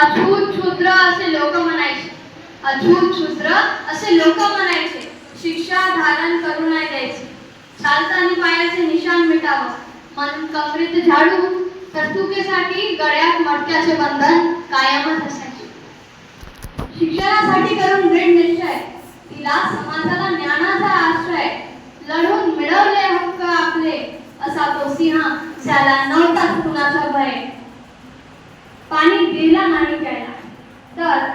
अछूत शूद्र असे लोक म्हणायचे. अछूत शूद्र असे लोक म्हणायचे. शिक्षा धारण करू नाही द्यायचे. चालताना पायाचे निशाण मिटावं म्हणून कमरेत झाडू, तरतुकीसाठी गळ्यात मटक्याचे बंधन कायमच असायचे. शिक्षणासाठी करून दृढ निश्चय, तिला समाजाला ज्ञानाचा आश्रय, लढून मिळवले हक्क आपले, असा तो सिंह ज्याला नव्हताच कुणाचा भय. पाणी दिला नाही प्यायला, तर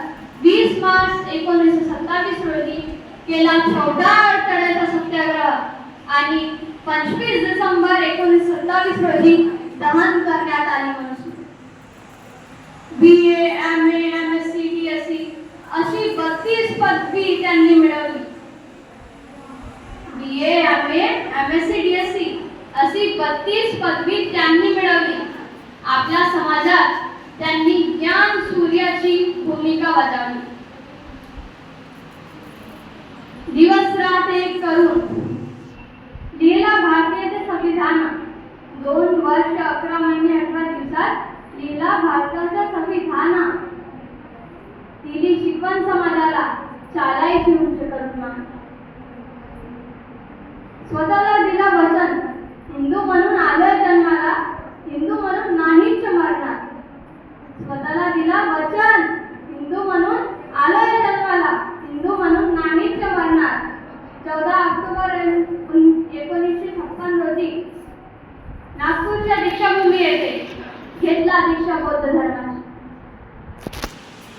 20 मार्च 1927 रोजी केला छोटा अडथळ्याचा सत्याग्रह आणि 25 डिसेंबर 1927 रोजी दहन करण्यात आले. म्हणून BA, MA, MSc, DSc अशी 32 पदवी त्यांनी मिळवली. BA, MA, MSc, DSc अशी 32 पदवी त्यांनी मिळवली. आपल्या समाजात त्यांनी ज्ञान सूर्याची भूमिका बजावली. दिवस रात एक करून लिहिला भारताचे संविधान. 2 वर्ष 11 महिने 18 दिवसात लिहिला भारताचं संविधान. दिली शिकवण समाजाला चालायची उंच करुणा. स्वतःला दिला वचन, हिंदू म्हणून आलं जन्माला, हिंदू म्हणून नाहीच मरणार. स्वतःला दिला वचन,